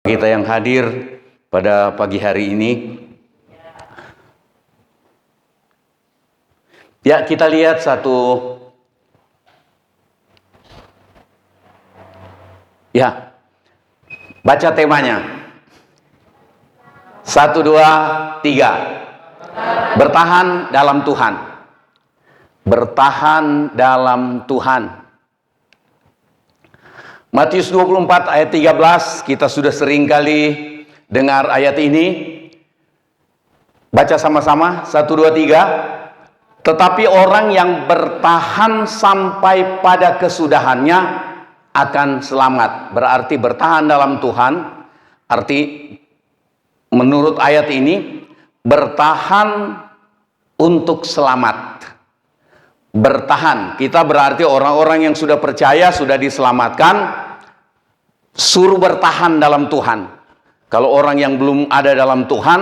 Kita yang hadir pada pagi hari ini, ya, kita lihat baca temanya. 1, 2, 3. Bertahan dalam Tuhan. Bertahan dalam Tuhan. Matius 24 ayat 13, kita sudah sering kali dengar ayat ini. Baca sama-sama, 1, 2, 3. Tetapi orang yang bertahan sampai pada kesudahannya akan selamat. Berarti bertahan dalam Tuhan, arti menurut ayat ini, bertahan untuk selamat. Bertahan, kita berarti orang-orang yang sudah percaya, sudah diselamatkan, suruh bertahan dalam Tuhan. Kalau orang yang belum ada dalam Tuhan,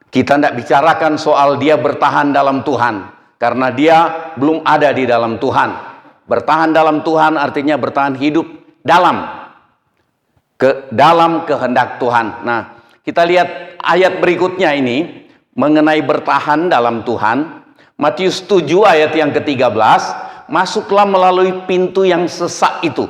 kita tidak bicarakan soal dia bertahan dalam Tuhan, karena dia belum ada di dalam Tuhan. Bertahan dalam Tuhan artinya bertahan hidup dalam kehendak Tuhan. Nah, kita lihat ayat berikutnya ini mengenai bertahan dalam Tuhan. Matius 7 ayat yang ke-13, masuklah melalui pintu yang sesak itu.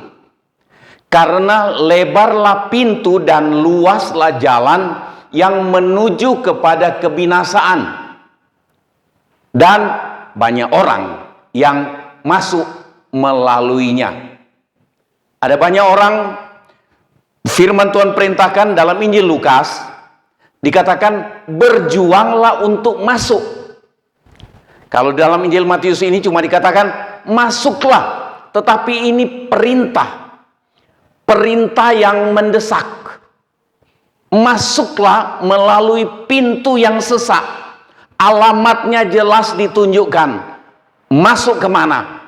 Karena lebarlah pintu dan luaslah jalan yang menuju kepada kebinasaan. Dan banyak orang yang masuk melaluinya. Ada banyak orang, firman Tuhan perintahkan dalam Injil Lukas, dikatakan berjuanglah untuk masuk. Kalau dalam Injil Matius ini cuma dikatakan masuklah, tetapi ini perintah yang mendesak. Masuklah melalui pintu yang sesak. Alamatnya jelas ditunjukkan. Masuk kemana?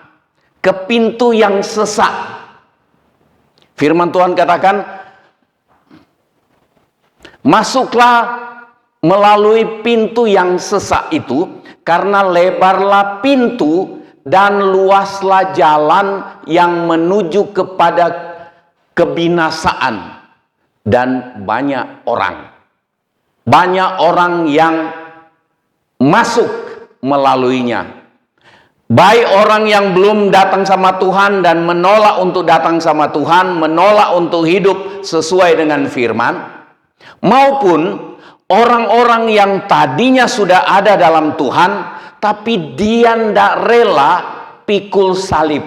Ke pintu yang sesak. Firman Tuhan katakan, masuklah melalui pintu yang sesak itu, karena lebarlah pintu dan luaslah jalan yang menuju kepada kebinasaan, dan banyak orang yang masuk melaluinya. Baik orang yang belum datang sama Tuhan dan menolak untuk datang sama Tuhan, menolak untuk hidup sesuai dengan firman, maupun orang-orang yang tadinya sudah ada dalam Tuhan, tapi dia tidak rela pikul salib,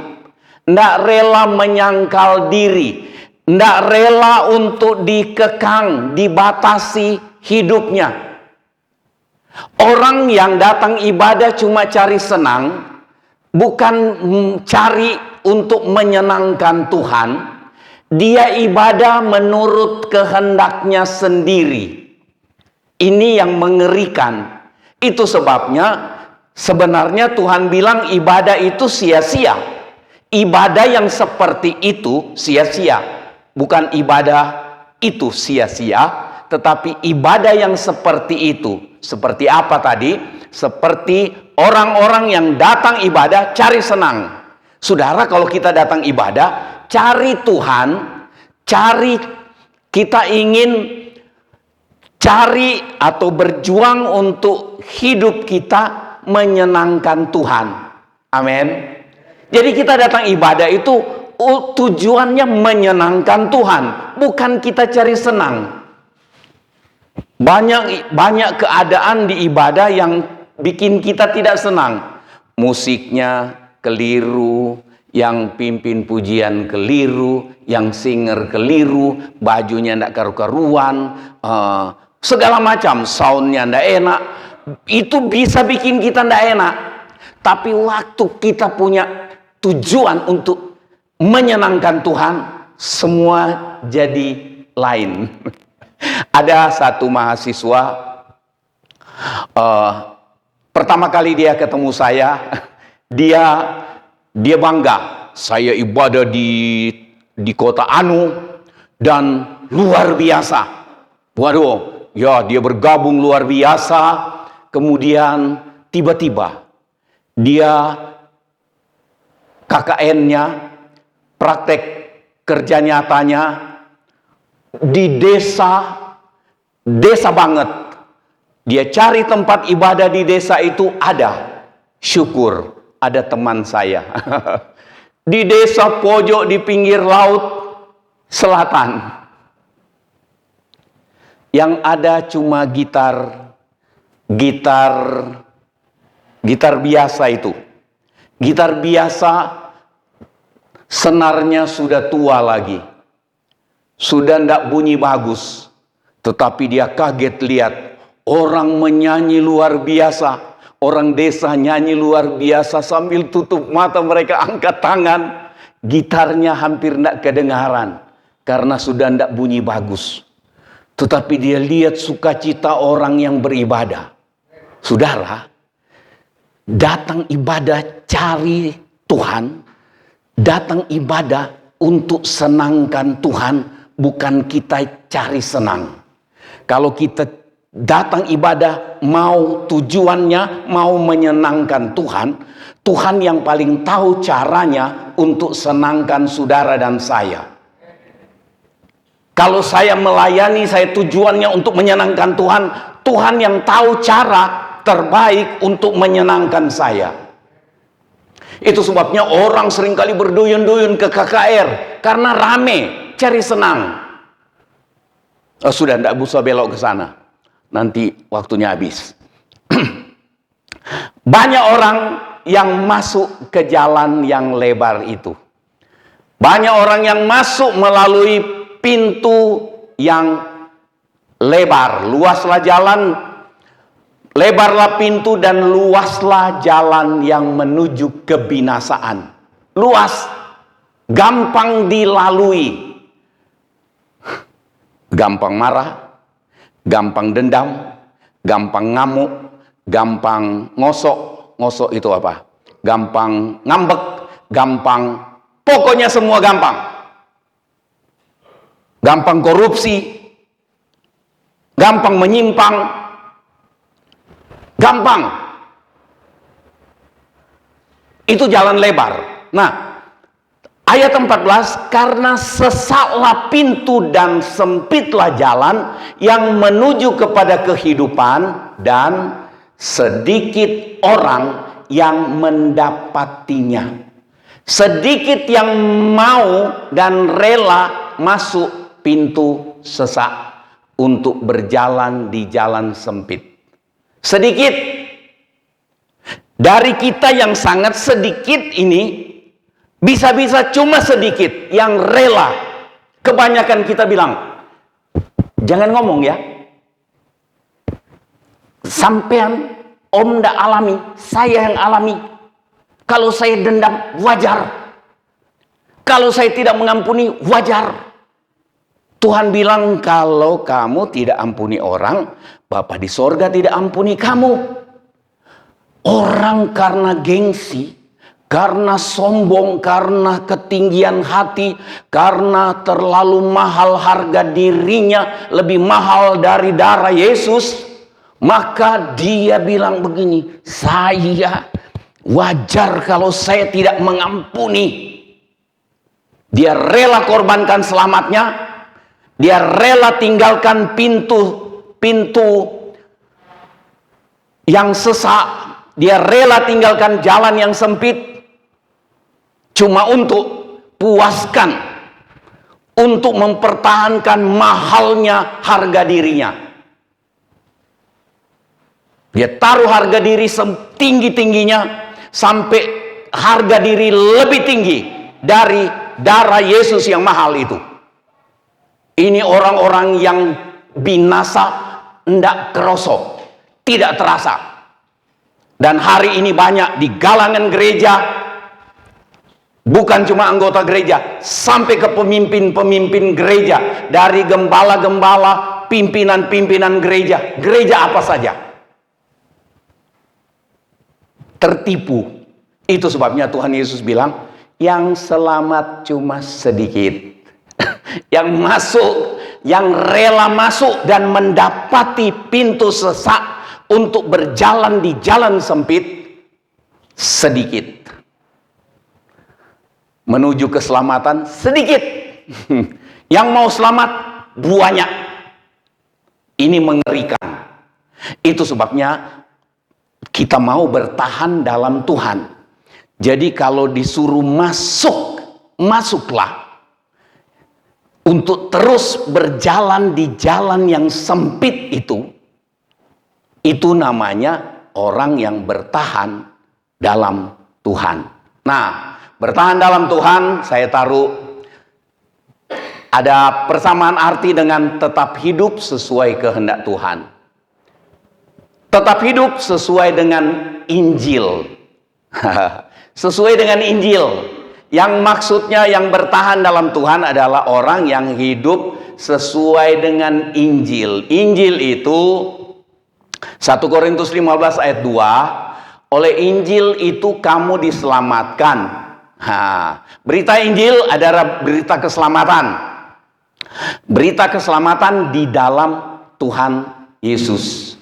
tidak rela menyangkal diri, tidak rela untuk dikekang, dibatasi hidupnya. Orang yang datang ibadah cuma cari senang, bukan cari untuk menyenangkan Tuhan. Dia ibadah menurut kehendaknya sendiri. Ini yang mengerikan. Itu sebabnya sebenarnya Tuhan bilang ibadah itu sia-sia. Ibadah yang seperti itu sia-sia. Bukan ibadah itu sia-sia, tetapi ibadah yang seperti itu. Seperti apa tadi? Seperti orang-orang yang datang ibadah cari senang. Saudara, kalau kita datang ibadah cari Tuhan, kita ingin cari atau berjuang untuk hidup kita menyenangkan Tuhan. Amin. Jadi kita datang ibadah itu tujuannya menyenangkan Tuhan, bukan kita cari senang. Banyak keadaan di ibadah yang bikin kita tidak senang. Musiknya keliru, yang pimpin pujian keliru, yang singer keliru, bajunya tidak karu-karuan, segala macam, soundnya tidak enak. Itu bisa bikin kita tidak enak. Tapi waktu kita punya tujuan untuk menyenangkan Tuhan, semua jadi lain. Ada satu mahasiswa, pertama kali dia ketemu saya, dia bangga, saya ibadah di kota Anu dan luar biasa. Waduh, ya, dia bergabung luar biasa. Kemudian tiba-tiba dia KKN-nya, praktek kerja nyatanya di desa, desa banget. Dia cari tempat ibadah di desa itu ada. Syukur ada teman saya. Di desa pojok di pinggir laut selatan. Yang ada cuma gitar biasa itu. Gitar biasa, senarnya sudah tua lagi. Sudah tidak bunyi bagus. Tetapi dia kaget lihat orang menyanyi luar biasa. Orang desa nyanyi luar biasa sambil tutup mata mereka angkat tangan. Gitarnya hampir tidak kedengaran. Karena sudah tidak bunyi bagus. Tetapi dia lihat sukacita orang yang beribadah. Saudara, datang ibadah cari Tuhan. Datang ibadah untuk senangkan Tuhan. Bukan kita cari senang. Kalau kita datang ibadah mau tujuannya mau menyenangkan Tuhan, Tuhan yang paling tahu caranya untuk senangkan saudara dan saya. Kalau saya melayani, saya tujuannya untuk menyenangkan Tuhan, Tuhan yang tahu cara terbaik untuk menyenangkan saya. Itu sebabnya orang seringkali berduyun-duyun ke KKR karena rame, cari senang. Sudah tidak usah belok ke sana. Nanti waktunya habis. Banyak orang yang masuk ke jalan yang lebar itu. Banyak orang yang masuk melalui pintu yang lebar. Luaslah jalan, lebarlah pintu dan luaslah jalan yang menuju kebinasaan. Luas, gampang dilalui. Gampang marah, gampang dendam, gampang ngamuk, gampang ngosok. Ngosok itu apa? Gampang ngambek, gampang, pokoknya semua gampang. Gampang korupsi, gampang menyimpang, gampang. Itu jalan lebar. Nah, ayat 14, karena sesaklah pintu dan sempitlah jalan yang menuju kepada kehidupan dan sedikit orang yang mendapatinya. Sedikit yang mau dan rela masuk pintu sesak untuk berjalan di jalan sempit. Sedikit. Dari kita yang sangat sedikit ini, bisa-bisa cuma sedikit yang rela. Kebanyakan kita bilang, jangan ngomong ya. Sampean om ndak alami, saya yang alami. Kalau saya dendam, wajar. Kalau saya tidak mengampuni, wajar. Tuhan bilang, kalau kamu tidak ampuni orang, Bapa di sorga tidak ampuni kamu. Orang karena gengsi, karena sombong, karena ketinggian hati, karena terlalu mahal harga dirinya, lebih mahal dari darah Yesus, maka dia bilang begini, saya wajar kalau saya tidak mengampuni. Dia rela korbankan selamatnya, dia rela tinggalkan pintu yang sesak, dia rela tinggalkan jalan yang sempit, cuma untuk puaskan, untuk mempertahankan mahalnya harga dirinya. Dia taruh harga diri setinggi-tingginya, sampai harga diri lebih tinggi dari darah Yesus yang mahal itu. Ini orang-orang yang binasa ndak kerosok, tidak terasa. Dan hari ini banyak di galangan gereja, bukan cuma anggota gereja, sampai ke pemimpin-pemimpin gereja, dari gembala-gembala, pimpinan-pimpinan gereja, gereja apa saja, tertipu. Itu sebabnya Tuhan Yesus bilang, yang selamat cuma sedikit. Yang masuk, yang rela masuk dan mendapati pintu sesak untuk berjalan di jalan sempit, sedikit. Menuju keselamatan sedikit. Yang mau selamat banyak. Ini mengerikan. Itu sebabnya kita mau bertahan dalam Tuhan. Jadi kalau disuruh masuk, masuklah. Untuk terus berjalan di jalan yang sempit itu namanya orang yang bertahan dalam Tuhan. Nah, bertahan dalam Tuhan, saya taruh ada persamaan arti dengan tetap hidup sesuai kehendak Tuhan. Tetap hidup sesuai dengan Injil. Sesuai dengan Injil. Yang maksudnya yang bertahan dalam Tuhan adalah orang yang hidup sesuai dengan Injil. Injil itu 1 Korintus 15 ayat 2, oleh Injil itu kamu diselamatkan. Berita Injil adalah berita keselamatan. Berita keselamatan di dalam Tuhan Yesus.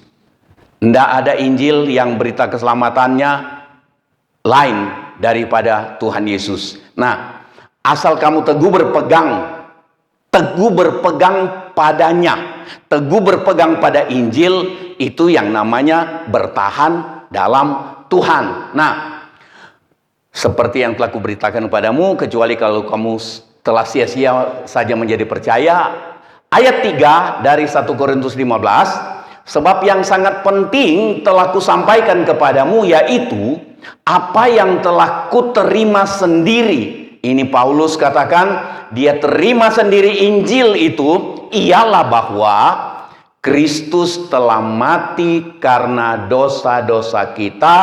Tidak ada Injil yang berita keselamatannya lain daripada Tuhan Yesus. Nah, asal kamu teguh berpegang padanya, teguh berpegang pada Injil, itu yang namanya bertahan dalam Tuhan. Nah, seperti yang telah kuberitakan kepadamu, kecuali kalau kamu telah sia-sia saja menjadi percaya. Ayat 3 dari 1 Korintus 15, sebab yang sangat penting telah kusampaikan kepadamu, yaitu apa yang telah kuterima sendiri. Ini Paulus katakan, dia terima sendiri Injil itu, ialah bahwa Kristus telah mati karena dosa-dosa kita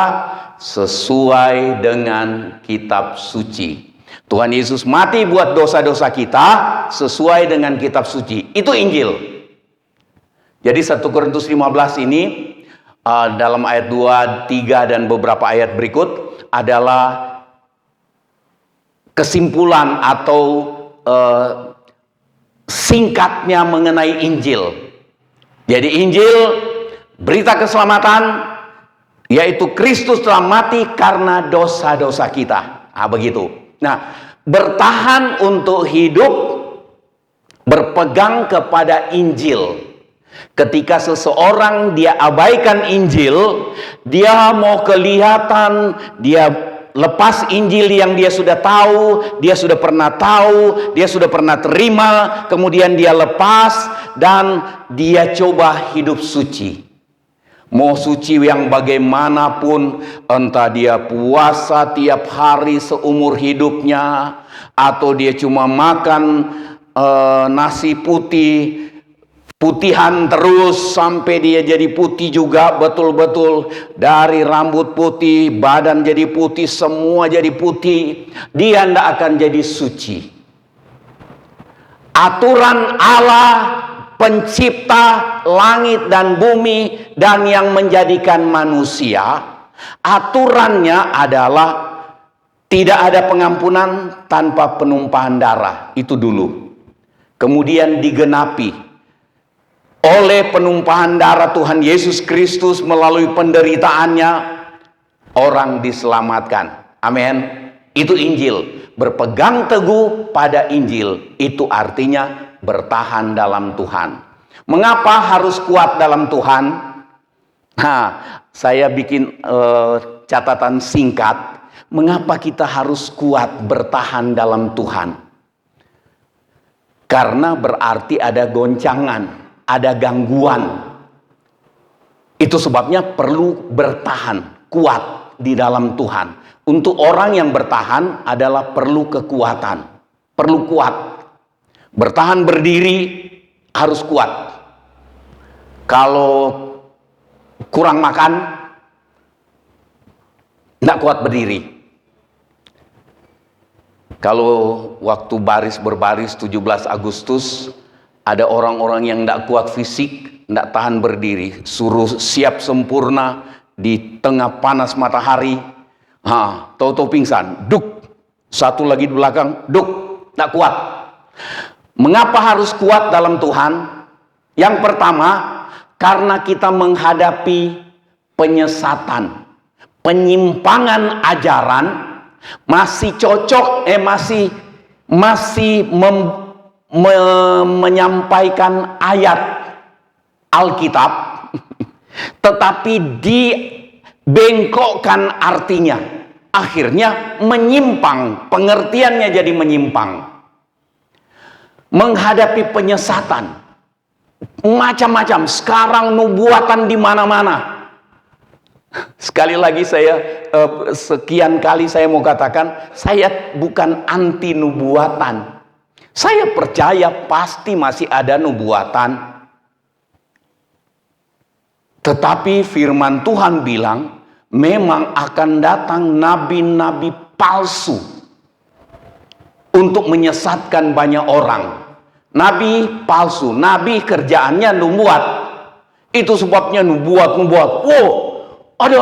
sesuai dengan kitab suci. Tuhan Yesus mati buat dosa-dosa kita sesuai dengan kitab suci. Itu Injil. Jadi 1 Korintus 15 ini dalam ayat 2, 3 dan beberapa ayat berikut adalah kesimpulan atau singkatnya mengenai Injil. Jadi Injil berita keselamatan, yaitu Kristus telah mati karena dosa-dosa kita. Begitu. Nah, bertahan untuk hidup berpegang kepada Injil. Ketika seseorang dia abaikan Injil, dia mau kelihatan, dia lepas Injil yang dia sudah tahu, dia sudah pernah tahu, dia sudah pernah terima, kemudian dia lepas dan dia coba hidup suci. Mau suci yang bagaimanapun, entah dia puasa tiap hari seumur hidupnya, atau dia cuma makan nasi putih, putihan terus sampai dia jadi putih juga betul-betul, dari rambut putih, badan jadi putih, semua jadi putih, dia tidak akan jadi suci. Aturan Allah pencipta langit dan bumi dan yang menjadikan manusia, aturannya adalah tidak ada pengampunan tanpa penumpahan darah. Itu dulu. Kemudian digenapi oleh penumpahan darah Tuhan Yesus Kristus, melalui penderitaannya orang diselamatkan. Amin. Itu Injil. Berpegang teguh pada Injil itu artinya bertahan dalam Tuhan. Mengapa harus kuat dalam Tuhan? Nah, saya bikin catatan singkat. Mengapa kita harus kuat bertahan dalam Tuhan? Karena berarti ada goncangan, ada gangguan. Itu sebabnya perlu bertahan, kuat di dalam Tuhan. Untuk orang yang bertahan adalah perlu kekuatan, perlu kuat. Bertahan berdiri harus kuat. Kalau kurang makan, tidak kuat berdiri. Kalau waktu berbaris 17 Agustus, ada orang-orang yang tidak kuat fisik, tidak tahan berdiri, suruh siap sempurna di tengah panas matahari, tahu-tahu pingsan, duk. Satu lagi di belakang, duk, tidak kuat. Mengapa harus kuat dalam Tuhan? Yang pertama, karena kita menghadapi penyesatan, penyimpangan ajaran, masih cocok, masih menyampaikan ayat Alkitab, tetapi dibengkokkan artinya. Akhirnya menyimpang, pengertiannya jadi menyimpang. Menghadapi penyesatan, macam-macam. Sekarang nubuatan di mana-mana. Sekali lagi sekian kali saya mau katakan, saya bukan anti nubuatan. Saya percaya pasti masih ada nubuatan. Tetapi firman Tuhan bilang, memang akan datang nabi-nabi palsu untuk menyesatkan banyak orang. Nabi palsu, nabi kerjaannya nubuat. Itu sebabnya nubuat. Wow, ada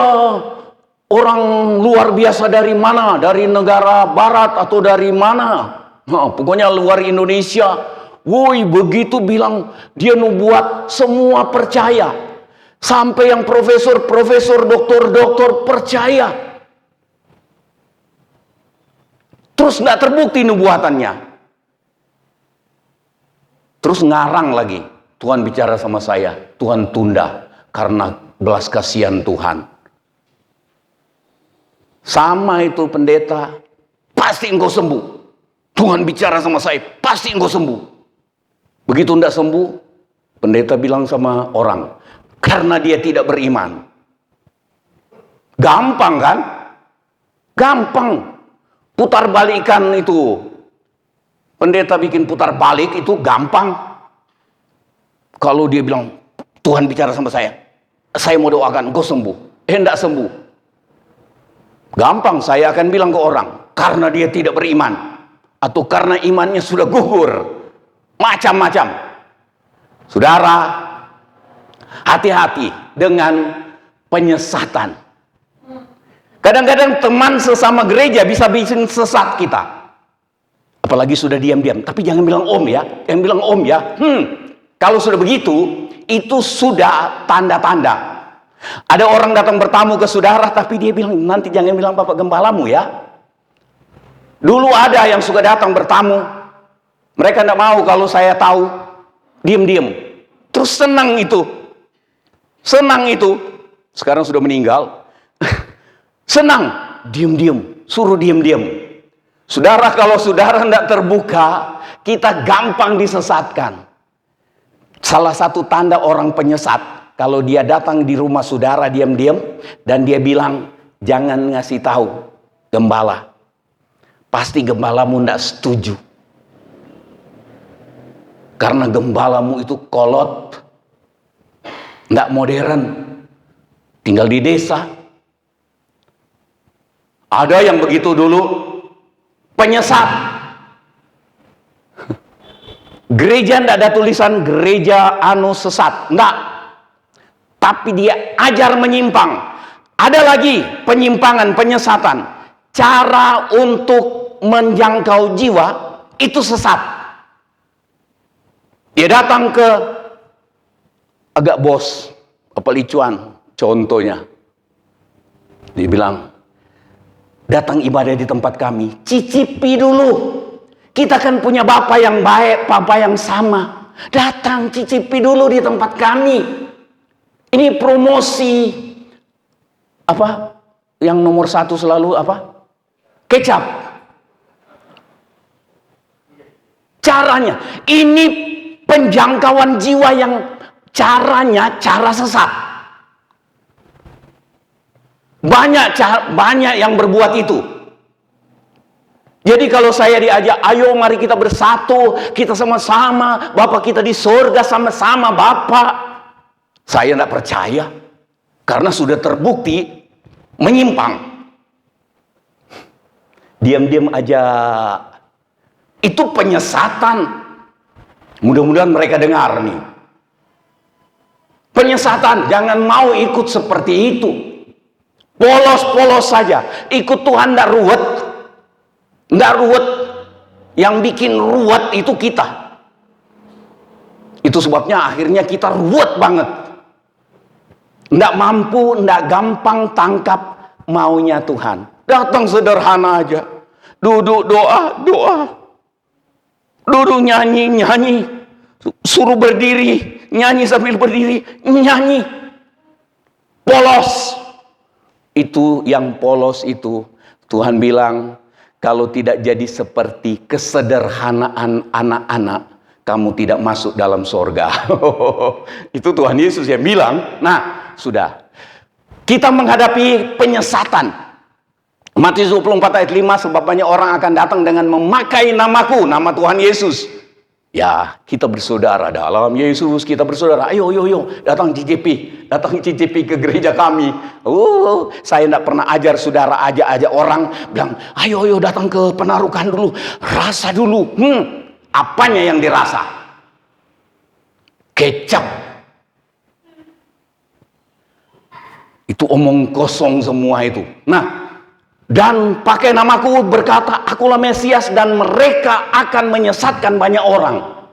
orang luar biasa dari mana? Dari negara barat atau dari mana? Pokoknya luar Indonesia. Woi, begitu bilang dia nubuat, semua percaya. Sampai yang profesor, doktor percaya. Terus nggak terbukti nubuatannya. Terus ngarang lagi. Tuhan bicara sama saya, Tuhan tunda karena belas kasihan Tuhan. Sama itu pendeta, pasti engkau sembuh. Tuhan bicara sama saya, pasti engkau sembuh. Begitu enggak sembuh, pendeta bilang sama orang, karena dia tidak beriman. Gampang kan? Gampang. Putar balikan itu. Pendeta bikin putar balik itu gampang. Kalau dia bilang, Tuhan bicara sama saya mau doakan, engkau sembuh. Enggak sembuh. Gampang, saya akan bilang ke orang, karena dia tidak beriman. Atau karena imannya sudah gugur. Macam-macam. Saudara, hati-hati dengan penyesatan. Kadang-kadang teman sesama gereja bisa bikin sesat kita. Apalagi sudah diam-diam. Tapi jangan bilang om ya. Jangan bilang om ya. Kalau sudah begitu, itu sudah tanda-tanda. Ada orang datang bertamu ke saudara, tapi dia bilang, nanti jangan bilang Bapak Gembalamu ya. Dulu ada yang suka datang bertamu. Mereka tidak mau kalau saya tahu. Diam-diam. Terus senang itu. Senang itu. Sekarang sudah meninggal. Senang. Diam-diam. Suruh diam-diam. Saudara, kalau saudara tidak terbuka, kita gampang disesatkan. Salah satu tanda orang penyesat, kalau dia datang di rumah saudara diam-diam, dan dia bilang, jangan ngasih tahu gembala. Pasti gembalamu tidak setuju. Karena gembalamu itu kolot, tidak modern, tinggal di desa. Ada yang begitu dulu, penyesat. Gereja tidak ada tulisan gereja sesat, enggak. Tapi dia ajar menyimpang. Ada lagi penyimpangan, penyesatan. Cara untuk menjangkau jiwa itu sesat. Dia datang ke agak bos, pelicuan, contohnya. Dia bilang, datang ibadah di tempat kami, cicipi dulu. Kita kan punya Bapak yang baik, Papa yang sama. Datang cicipi dulu di tempat kami. Ini promosi apa? Yang nomor 1 selalu apa? Kecap. Caranya, ini penjangkauan jiwa yang caranya cara sesat. Banyak yang berbuat itu. Jadi kalau saya diajak, ayo mari kita bersatu, kita sama-sama, Bapak kita di surga sama-sama Bapak. Saya tidak percaya, karena sudah terbukti menyimpang. Diam-diam aja. Itu penyesatan. Mudah-mudahan mereka dengar nih. Penyesatan, jangan mau ikut seperti itu. Polos-polos saja. Ikut Tuhan tidak ruwet. Tidak ruwet. Yang bikin ruwet itu kita. Itu sebabnya akhirnya kita ruwet banget. Tidak mampu, tidak gampang tangkap maunya Tuhan. Datang sederhana aja. Duduk doa. Duduk nyanyi. Suruh berdiri, nyanyi sambil berdiri, nyanyi. Polos. Itu yang polos itu, Tuhan bilang, kalau tidak jadi seperti kesederhanaan anak-anak, kamu tidak masuk dalam sorga. Itu Tuhan Yesus yang bilang. Nah, sudah. Kita menghadapi penyesatan. Matius 24 ayat 5, sebab banyak orang akan datang dengan memakai namaku, nama Tuhan Yesus. Ya, kita bersaudara dalam Yesus, kita bersaudara. Ayo, datang CJP ke gereja kami. Saya tidak pernah ajar saudara ajak orang bilang, ayo datang ke penarukan dulu, rasa dulu. Apanya yang dirasa? Kecap. Itu omong kosong semua itu. Nah, dan pakai namaku berkata, akulah Mesias, dan mereka akan menyesatkan banyak orang.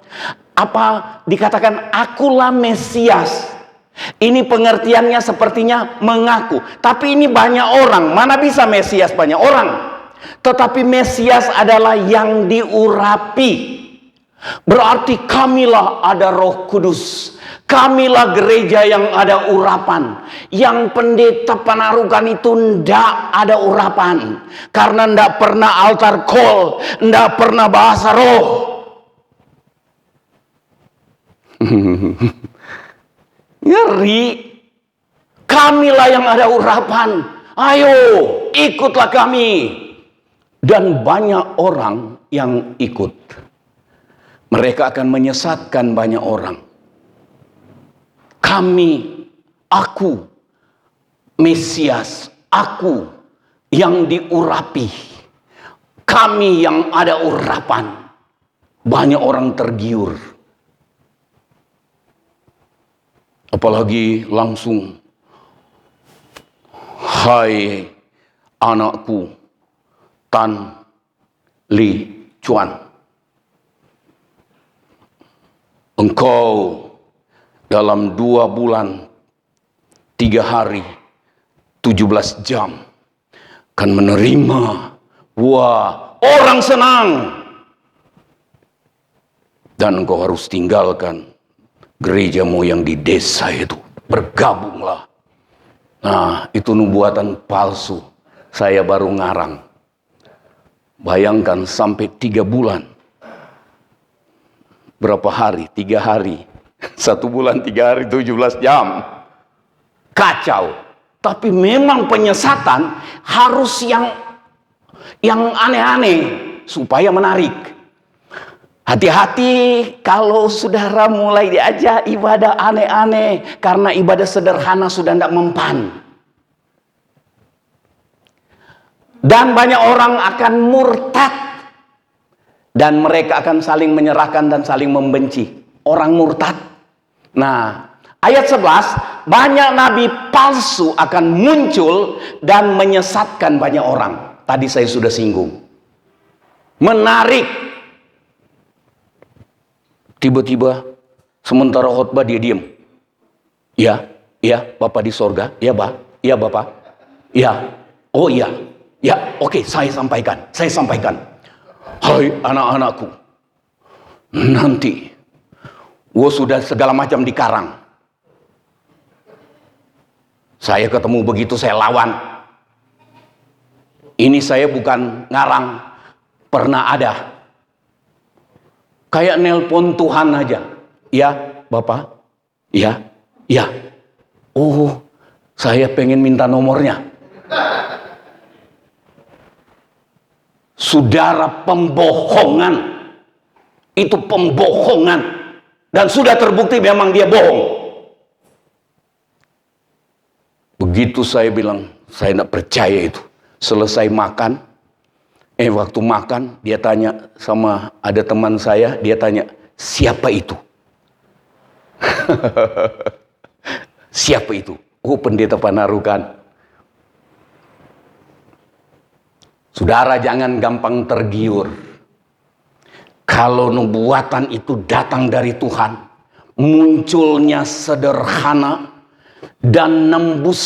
Apa dikatakan akulah Mesias? Ini pengertiannya sepertinya mengaku. Tapi ini banyak orang. Mana bisa Mesias banyak orang? Tetapi Mesias adalah yang diurapi. Berarti kamilah ada Roh Kudus. Kamilah gereja yang ada urapan. Yang pendeta penarukan itu ndak ada urapan. Karena ndak pernah altar call, ndak pernah bahasa roh. Ngeri. Kamilah yang ada urapan. Ayo, ikutlah kami. Dan banyak orang yang ikut. Mereka akan menyesatkan banyak orang. Aku, Mesias, aku yang diurapi. Kami yang ada urapan. Banyak orang tergiur. Apalagi langsung, hai anakku, Tan Li Chuan, engkau dalam 2 bulan 3 hari 17 jam akan menerima. Wah, orang senang. Dan engkau harus tinggalkan gerejamu yang di desa itu. Bergabunglah. Nah, itu nubuatan palsu. Saya baru ngarang. Bayangkan sampai 3 bulan. Berapa hari? 3 hari. 1 bulan 3 hari 17 jam. Kacau. Tapi memang penyesatan harus yang aneh-aneh supaya menarik. Hati-hati kalau saudara mulai diajak ibadah aneh-aneh, karena ibadah sederhana sudah tidak mempan. Dan banyak orang akan murtad. Dan mereka akan saling menyerahkan dan saling membenci. Orang murtad. Nah, ayat 11, banyak nabi palsu akan muncul dan menyesatkan banyak orang. Tadi saya sudah singgung. Menarik. Tiba-tiba sementara khotbah dia diam. Ya, Bapak di sorga. Ya, Bapak. Ya, oh iya. Ya, oke, saya sampaikan. Hai anak-anakku. Nanti sudah segala macam dikarang. Saya ketemu begitu, saya lawan. Ini saya bukan ngarang, pernah ada. Kayak nelpon Tuhan aja. Ya, Bapak. Ya. Oh, saya pengen minta nomornya. Saudara, pembohongan. Itu pembohongan. Dan sudah terbukti memang dia bohong. Begitu saya bilang, saya tidak percaya itu. Selesai makan, waktu makan, dia tanya sama ada teman saya, dia tanya, siapa itu? Siapa itu? Oh, pendeta Panarukan. Saudara, jangan gampang tergiur. Kalau nubuatan itu datang dari Tuhan, munculnya sederhana dan nembus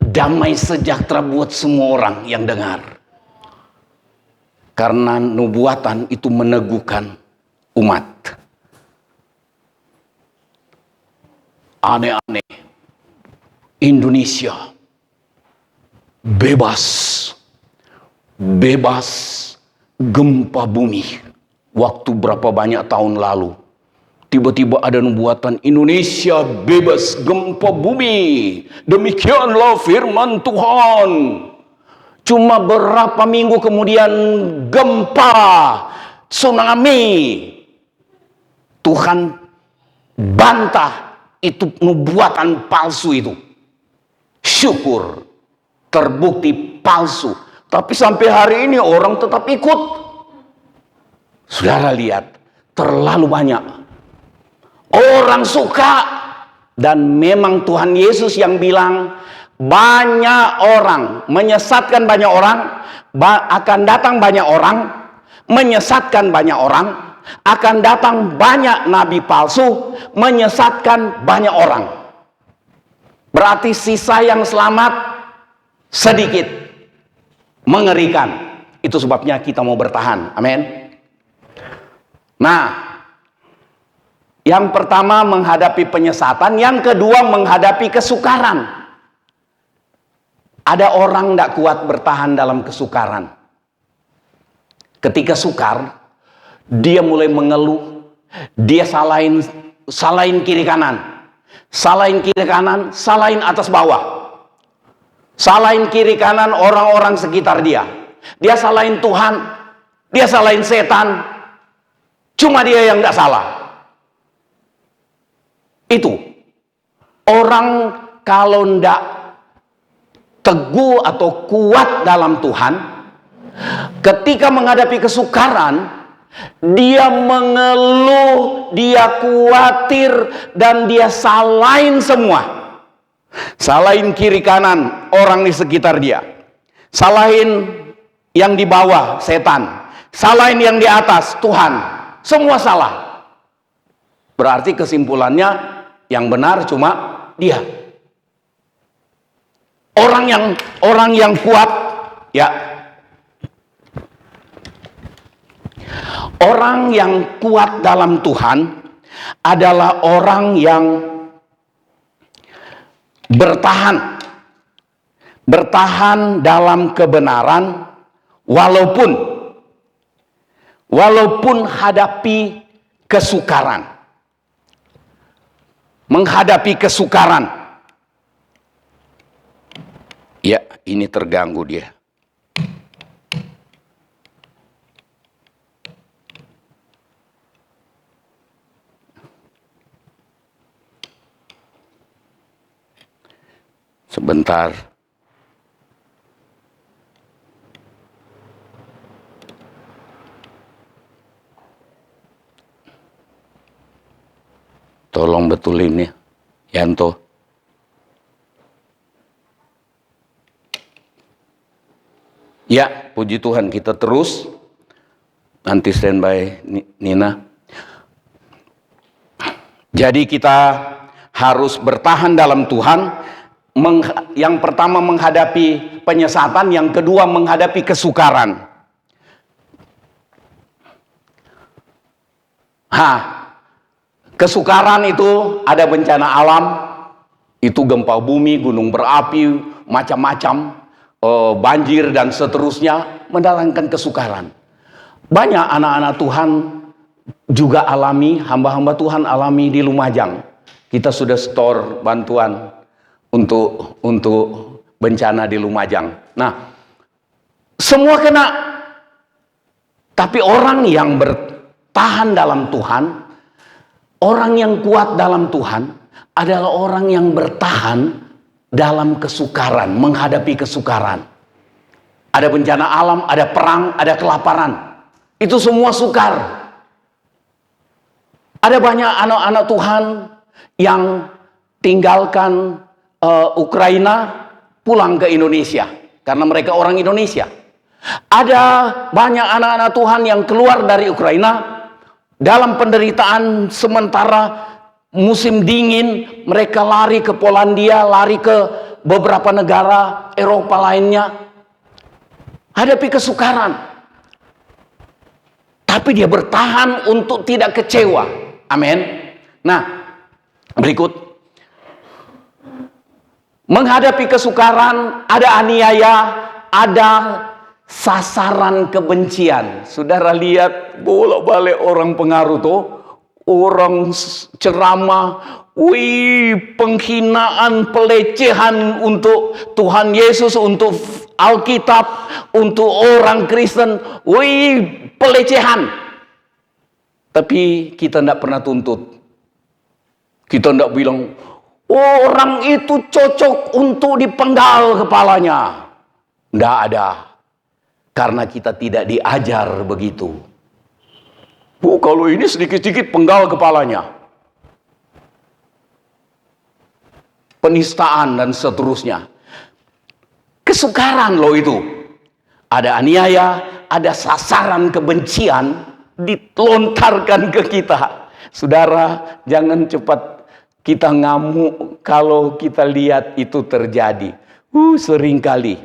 damai sejahtera buat semua orang yang dengar. Karena nubuatan itu meneguhkan umat. Aneh-aneh. Indonesia bebas gempa bumi. Waktu berapa banyak tahun lalu, tiba-tiba ada nubuatan Indonesia bebas gempa bumi. Demikianlah firman Tuhan. Cuma berapa minggu kemudian gempa, tsunami. Tuhan bantah itu nubuatan palsu itu. Syukur terbukti palsu. Tapi sampai hari ini orang tetap ikut. Saudara lihat, terlalu banyak orang suka. Dan memang Tuhan Yesus yang bilang, banyak orang, menyesatkan banyak orang, akan datang banyak orang, menyesatkan banyak orang, akan datang banyak nabi palsu, menyesatkan banyak orang. Berarti sisa yang selamat sedikit. Mengerikan. Itu sebabnya kita mau bertahan. Amin. Nah, yang pertama menghadapi penyesatan, yang kedua menghadapi kesukaran. Ada orang tidak kuat bertahan dalam kesukaran. Ketika sukar, dia mulai mengeluh, dia salahin kiri kanan, salahin atas bawah, salahin kiri kanan orang-orang sekitar dia. Dia salahin Tuhan, dia salahin setan, cuma dia yang tidak salah. Itu orang kalau tidak teguh atau kuat dalam Tuhan, ketika menghadapi kesukaran, dia mengeluh, dia khawatir, dan dia salahin semua. Salahin kiri kanan orang di sekitar dia, salahin yang di bawah setan, salahin yang di atas Tuhan, semua salah. Berarti kesimpulannya yang benar cuma dia. Orang yang kuat, ya. Orang yang kuat dalam Tuhan adalah orang yang bertahan dalam kebenaran walaupun hadapi kesukaran. Menghadapi kesukaran. Ya, ini terganggu dia. Sebentar. Tolong betulin ya, Yanto. Ya, puji Tuhan, kita terus. Nanti standby Nina. Jadi kita harus bertahan dalam Tuhan. Yang pertama menghadapi penyesatan, yang kedua menghadapi kesukaran. Kesukaran itu ada bencana alam, itu gempa bumi, gunung berapi, macam-macam, banjir dan seterusnya, mendatangkan kesukaran. Banyak anak-anak Tuhan juga alami, hamba-hamba Tuhan alami di Lumajang. Kita sudah store bantuan untuk bencana di Lumajang. Nah, semua kena. Tapi orang yang bertahan dalam Tuhan, orang yang kuat dalam Tuhan adalah orang yang bertahan dalam kesukaran, menghadapi kesukaran. Ada bencana alam, ada perang, ada kelaparan. Itu semua sukar. Ada banyak anak-anak Tuhan yang tinggalkan Ukraina, pulang ke Indonesia karena mereka orang Indonesia. Ada banyak anak-anak Tuhan yang keluar dari Ukraina dalam penderitaan sementara musim dingin, mereka lari ke Polandia, lari ke beberapa negara Eropa lainnya, hadapi kesukaran. Tapi dia bertahan untuk tidak kecewa. Amin. Nah, berikut. Menghadapi kesukaran, ada aniaya, ada sasaran kebencian. Saudara lihat bolak-balik orang pengaruh tuh, orang ceramah, penghinaan, pelecehan untuk Tuhan Yesus, untuk Alkitab, untuk orang Kristen, pelecehan. Tapi kita tidak pernah tuntut. Kita tidak bilang, orang itu cocok untuk dipenggal kepalanya. Tidak ada. Karena kita tidak diajar begitu. Kalau ini sedikit-sedikit penggal kepalanya. Penistaan dan seterusnya. Kesukaran loh itu. Ada aniaya, ada sasaran kebencian dilontarkan ke kita. Saudara, jangan cepat kita ngamuk kalau kita lihat itu terjadi. Seringkali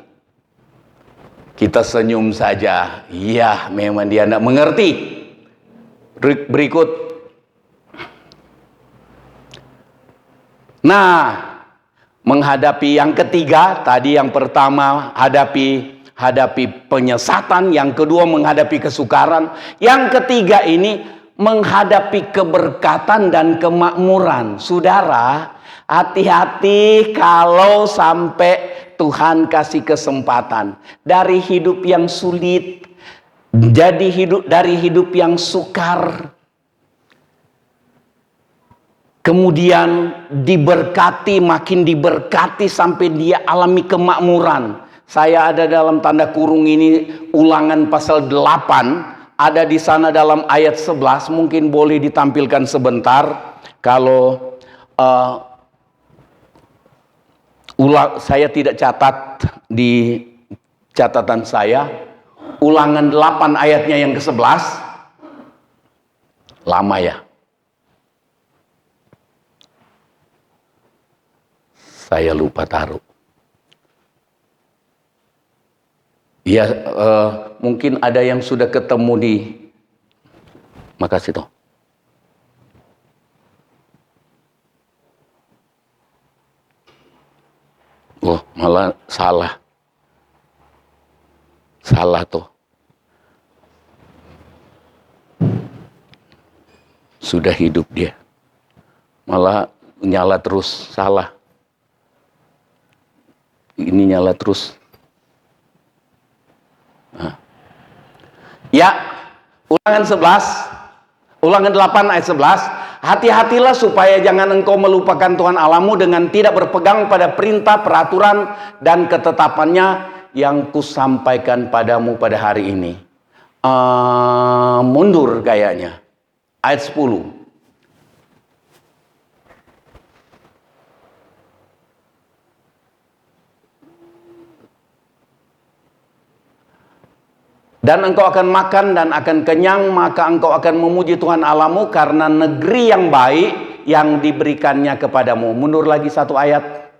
kita senyum saja. Iya, memang dia tidak mengerti. Berikut. Nah, menghadapi yang ketiga, tadi yang pertama hadapi penyesatan, yang kedua menghadapi kesukaran, yang ketiga ini menghadapi keberkatan dan kemakmuran. Saudara, hati-hati kalau sampai Tuhan kasih kesempatan dari hidup yang sulit, dari hidup yang sukar, kemudian diberkati, makin diberkati sampai dia alami kemakmuran. Saya ada dalam tanda kurung ini Ulangan pasal 8. Ada di sana dalam ayat 11, mungkin boleh ditampilkan sebentar. Kalau saya tidak catat di catatan saya. Ulangan 8 ayatnya yang ke-11. Lama ya. Saya lupa taruh. Ya, mungkin ada yang sudah ketemu di. Makasih toh. Malah salah. Salah toh. Sudah hidup dia. Malah nyala terus, salah. Ini nyala terus. Nah. Ya, Ulangan 11, Ulangan 8 ayat 11. Hati-hatilah supaya jangan engkau melupakan Tuhan Allahmu dengan tidak berpegang pada perintah, peraturan, dan ketetapannya yang kusampaikan padamu pada hari ini. Mundur kayaknya. Ayat 10. Dan engkau akan makan dan akan kenyang, maka engkau akan memuji Tuhan Allahmu karena negeri yang baik yang diberikannya kepadamu. Mundur lagi satu ayat.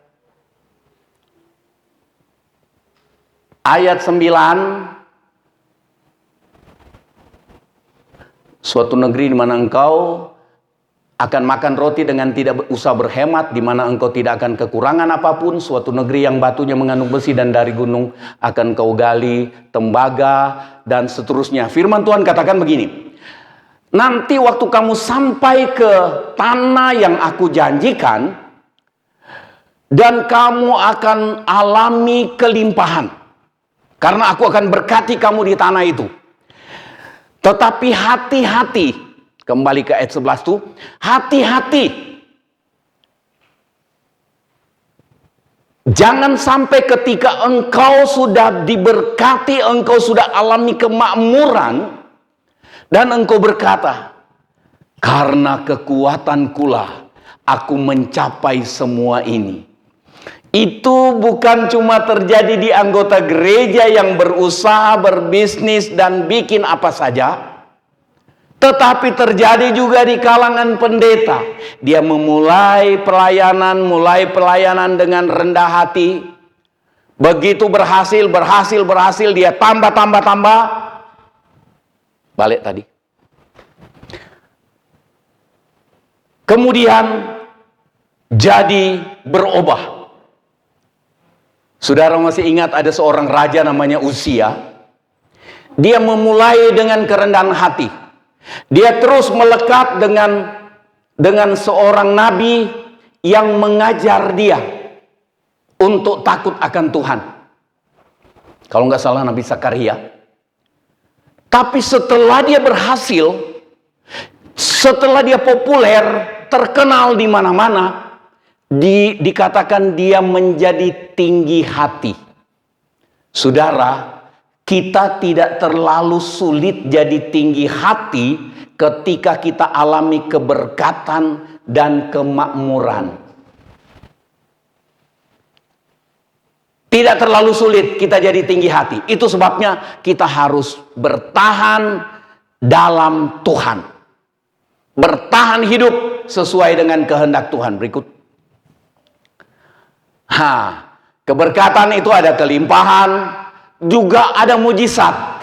Ayat 9. Suatu negeri di mana engkau akan makan roti dengan tidak usah berhemat, di mana engkau tidak akan kekurangan apapun. Suatu negeri yang batunya mengandung besi dan dari gunung akan kau gali tembaga dan seterusnya. Firman Tuhan katakan begini, nanti waktu kamu sampai ke tanah yang aku janjikan, dan kamu akan alami kelimpahan, karena aku akan berkati kamu di tanah itu. Tetapi hati-hati, kembali ke ayat 11 tuh, hati-hati. Jangan sampai ketika engkau sudah diberkati, engkau sudah alami kemakmuran, dan engkau berkata, karena kekuatankulah aku mencapai semua ini. Itu bukan cuma terjadi di anggota gereja yang berusaha, berbisnis, dan bikin apa saja, tetapi terjadi juga di kalangan pendeta. Dia mulai pelayanan dengan rendah hati. Begitu berhasil, dia tambah. Balik tadi. kemudian jadi berubah. Saudara masih ingat ada seorang raja namanya Uzia? Dia memulai dengan kerendahan hati. Dia terus melekat dengan seorang nabi yang mengajar dia untuk takut akan Tuhan. Kalau nggak salah Nabi Zakaria. Tapi setelah dia berhasil, setelah dia populer, terkenal di mana-mana, dikatakan dia menjadi tinggi hati. Saudara, kita tidak terlalu sulit jadi tinggi hati ketika kita alami keberkatan dan kemakmuran. Tidak terlalu sulit kita jadi tinggi hati. Itu sebabnya kita harus bertahan dalam Tuhan. Bertahan hidup sesuai dengan kehendak Tuhan. Berikut. Keberkatan itu ada kelimpahan, juga ada mujizat.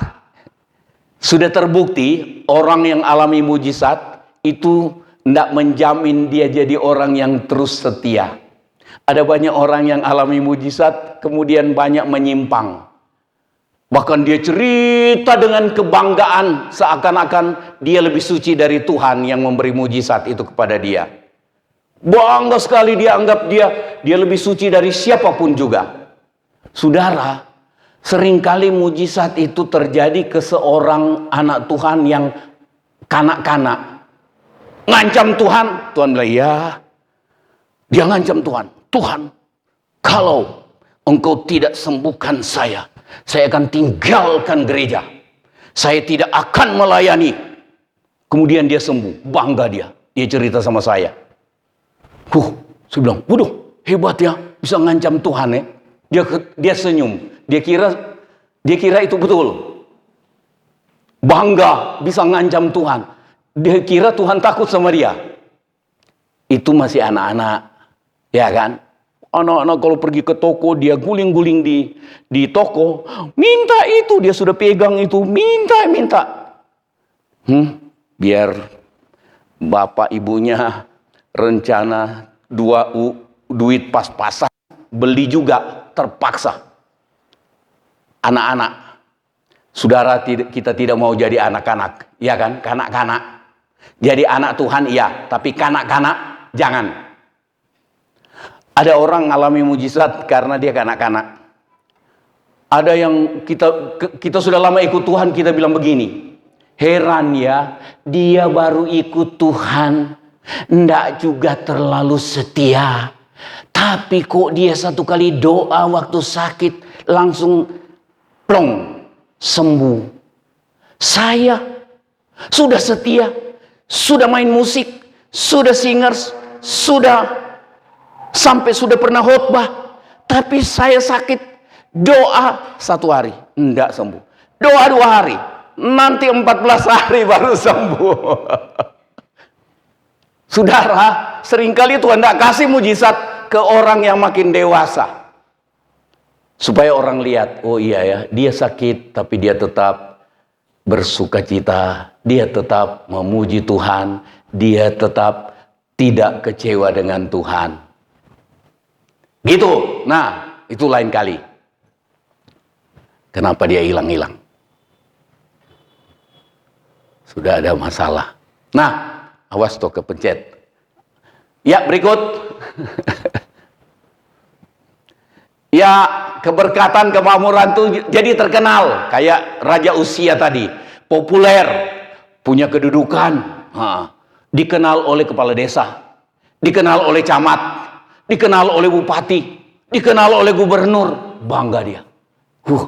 Sudah terbukti orang yang alami mujizat itu tidak menjamin dia jadi orang yang terus setia. Ada banyak orang yang alami mujizat kemudian banyak menyimpang. Bahkan dia cerita dengan kebanggaan seakan-akan dia lebih suci dari Tuhan yang memberi mujizat itu kepada dia. Bangga sekali dia anggap dia lebih suci dari siapapun juga. Saudara, seringkali mujizat itu terjadi ke seorang anak Tuhan yang kanak-kanak. Ngancam Tuhan, Tuhan bilang, ya. Dia ngancam Tuhan. Tuhan, kalau engkau tidak sembuhkan saya akan tinggalkan gereja. Saya tidak akan melayani. Kemudian dia sembuh, bangga dia. Dia cerita sama saya. Saya bilang, waduh, hebat ya, bisa ngancam Tuhan ya. Dia senyum. Dia kira itu betul. Bangga bisa ngancam Tuhan. Dia kira Tuhan takut sama dia. Itu masih anak-anak. Ya kan? Anak-anak kalau pergi ke toko, dia guling-guling di toko. Minta itu, dia sudah pegang itu. Minta. Biar bapak ibunya rencana duit pas-pasan. Beli juga, terpaksa. Anak-anak. Saudara, kita tidak mau jadi anak-anak. Ya kan? Kanak-kanak. Jadi anak Tuhan iya, tapi kanak-kanak jangan. Ada orang ngalami mujizat karena dia kanak-kanak. Ada yang kita sudah lama ikut Tuhan, kita bilang begini. Heran ya, dia baru ikut Tuhan, ndak juga terlalu setia. Tapi kok dia satu kali doa waktu sakit langsung plong sembuh. Saya sudah setia, sudah main musik, sudah singers, sudah pernah khotbah, tapi saya sakit. Doa 1 hari, enggak sembuh. Doa 2 hari, nanti 14 hari baru sembuh. Saudara, seringkali Tuhan tidak kasih mujizat ke orang yang makin dewasa. Supaya orang lihat, oh iya ya, dia sakit, tapi dia tetap bersuka cita. Dia tetap memuji Tuhan. Dia tetap tidak kecewa dengan Tuhan. Gitu. Nah, itu lain kali. Kenapa dia hilang-hilang? Sudah ada masalah. Nah, awas tuh kepencet. Ya, berikut. Ya, keberkatan, kemakmuran tuh jadi terkenal. Kayak Raja Uzia tadi. Populer. Punya kedudukan. Dikenal oleh kepala desa. Dikenal oleh camat. Dikenal oleh bupati, dikenal oleh gubernur, bangga dia.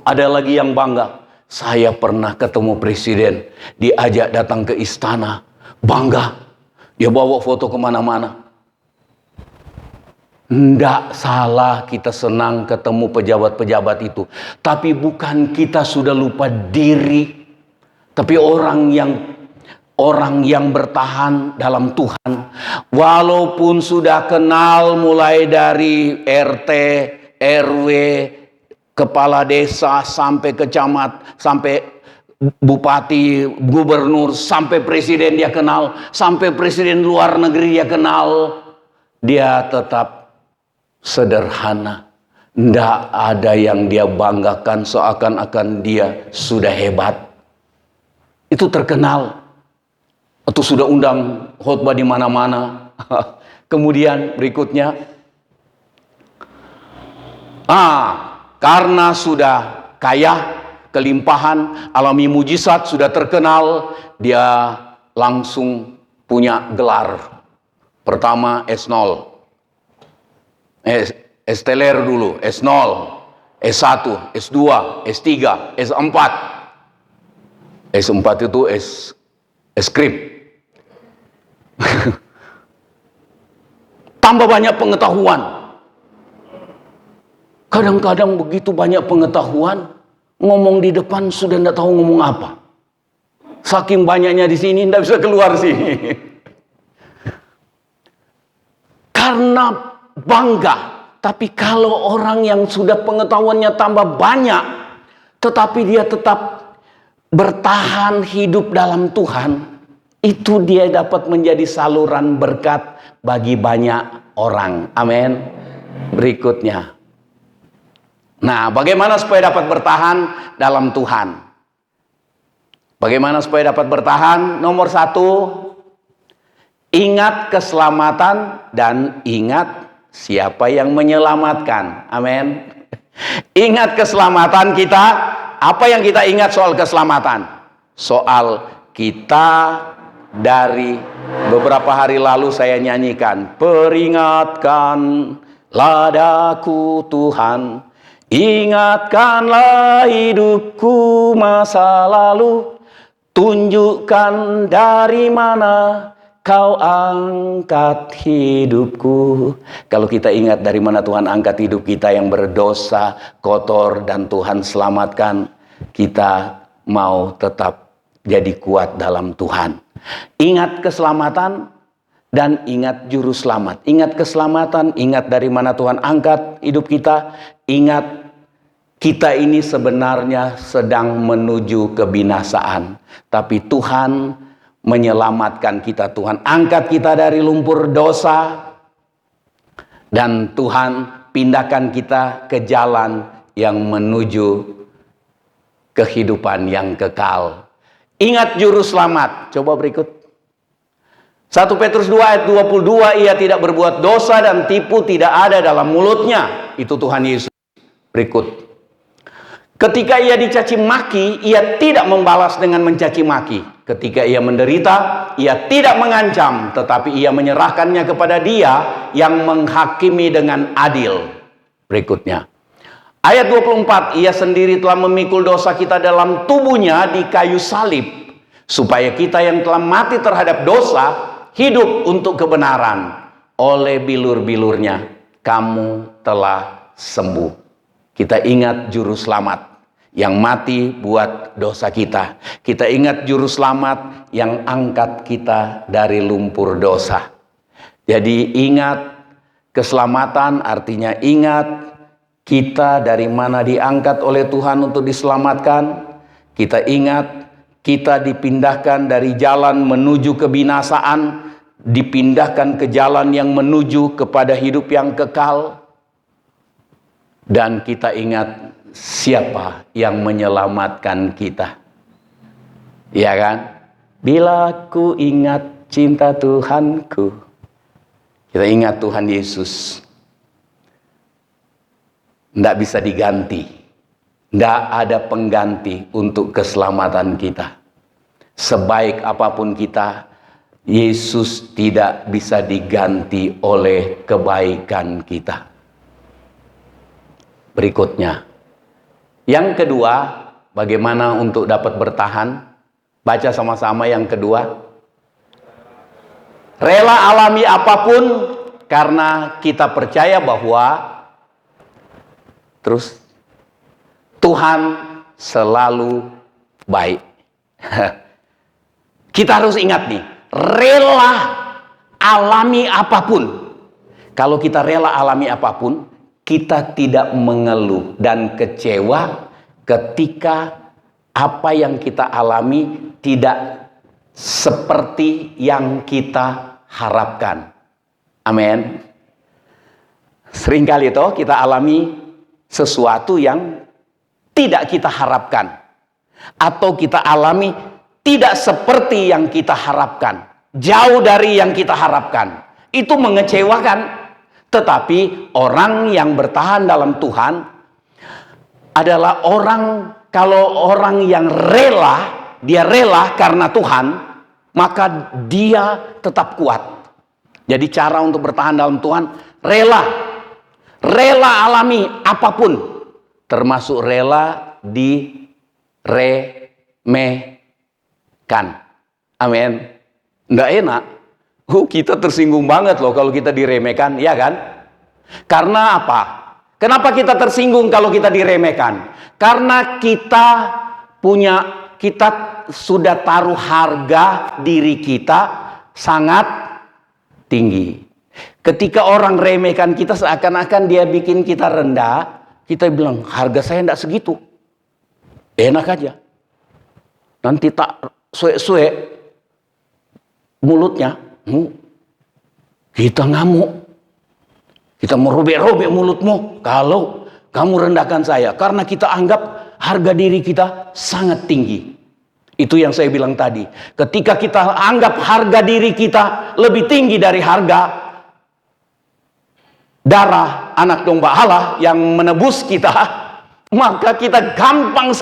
Ada lagi yang bangga. Saya pernah ketemu presiden, diajak datang ke istana, bangga. Dia bawa foto kemana-mana. Nggak salah kita senang ketemu pejabat-pejabat itu. Tapi bukan kita sudah lupa diri. Tapi orang yang bertahan dalam Tuhan, walaupun sudah kenal mulai dari RT, RW, kepala desa, sampai ke camat, sampai bupati, gubernur, sampai presiden dia kenal, sampai presiden luar negeri dia kenal. Dia tetap sederhana. Tidak ada yang dia banggakan seakan-akan dia sudah hebat. Itu terkenal. Atau sudah undang khotbah di mana-mana. Kemudian berikutnya, karena sudah kaya, kelimpahan, alami mujizat, sudah terkenal, dia langsung punya gelar. Pertama S0. S-teler dulu, S0, S1, S2, S3, S4. S4 itu S-script. Tambah banyak pengetahuan. Kadang-kadang begitu banyak pengetahuan, ngomong di depan sudah tidak tahu ngomong apa. Saking banyaknya di sini, tidak bisa keluar sini. Karena bangga. Tapi kalau orang yang sudah pengetahuannya tambah banyak, tetapi dia tetap bertahan hidup dalam Tuhan, itu dia dapat menjadi saluran berkat bagi banyak orang. Amin. Berikutnya. Nah, bagaimana supaya dapat bertahan dalam Tuhan? Bagaimana supaya dapat bertahan? Nomor 1, ingat keselamatan dan ingat siapa yang menyelamatkan. Amin. Ingat keselamatan kita. Apa yang kita ingat soal keselamatan? Soal kita dari beberapa hari lalu saya nyanyikan, peringatkanlah daku Tuhan, ingatkanlah hidupku masa lalu, tunjukkan dari mana Kau angkat hidupku. Kalau kita ingat dari mana Tuhan angkat hidup kita yang berdosa, kotor, dan Tuhan selamatkan, kita mau tetap jadi kuat dalam Tuhan. Ingat keselamatan dan ingat juru selamat. Ingat keselamatan, ingat dari mana Tuhan angkat hidup kita. Ingat kita ini sebenarnya sedang menuju kebinasaan. Tapi Tuhan menyelamatkan kita. Tuhan angkat kita dari lumpur dosa. Dan Tuhan pindahkan kita ke jalan yang menuju kehidupan yang kekal. Ingat juru selamat. Coba berikut. 1 Petrus 2 ayat 22. Ia tidak berbuat dosa dan tipu tidak ada dalam mulutnya. Itu Tuhan Yesus. Berikut. Ketika ia dicaci maki, ia tidak membalas dengan mencaci maki. Ketika ia menderita, ia tidak mengancam, tetapi ia menyerahkannya kepada Dia yang menghakimi dengan adil. Berikutnya. Ayat 24, ia sendiri telah memikul dosa kita dalam tubuhnya di kayu salib, supaya kita yang telah mati terhadap dosa, hidup untuk kebenaran. Oleh bilur-bilurnya, kamu telah sembuh. Kita ingat juru selamat yang mati buat dosa kita. Kita ingat juru selamat yang angkat kita dari lumpur dosa. Jadi ingat keselamatan artinya ingat kita dari mana diangkat oleh Tuhan untuk diselamatkan. Kita ingat kita dipindahkan dari jalan menuju kebinasaan, dipindahkan ke jalan yang menuju kepada hidup yang kekal. Dan kita ingat siapa yang menyelamatkan kita. Ya kan? Bila ku ingat cinta Tuhanku. Kita ingat Tuhan Yesus. Tidak bisa diganti. Tidak ada pengganti untuk keselamatan kita. Sebaik apapun kita, Yesus tidak bisa diganti oleh kebaikan kita. Berikutnya. Yang kedua, bagaimana untuk dapat bertahan? Baca sama-sama yang kedua. Rela alami apapun karena kita percaya bahwa Tuhan selalu baik. Kita harus ingat nih, rela alami apapun. Kalau kita rela alami apapun, kita tidak mengeluh dan kecewa ketika apa yang kita alami tidak seperti yang kita harapkan. Amin. Seringkali itu kita alami sesuatu yang tidak kita harapkan, atau kita alami tidak seperti yang kita harapkan, jauh dari yang kita harapkan. Itu mengecewakan. Tetapi orang yang bertahan dalam Tuhan adalah kalau orang yang rela, dia rela karena Tuhan, maka dia tetap kuat. Jadi cara untuk bertahan dalam Tuhan, rela alami apapun, termasuk rela diremehkan. Amin. Nggak enak. Kita tersinggung banget loh kalau kita diremehkan, ya kan? Karena apa? Kenapa kita tersinggung kalau kita diremehkan? Karena kita sudah taruh harga diri kita sangat tinggi. Ketika orang remehkan kita, seakan-akan dia bikin kita rendah, kita bilang, harga saya enggak segitu. Enak aja. Nanti tak suek-suek mulutnya, kita ngamuk. Kita merobek-robek mulutmu kalau kamu rendahkan saya. Karena kita anggap harga diri kita sangat tinggi. Itu yang saya bilang tadi. Ketika kita anggap harga diri kita lebih tinggi dari harga darah anak domba Allah yang menebus kita, maka kita gampang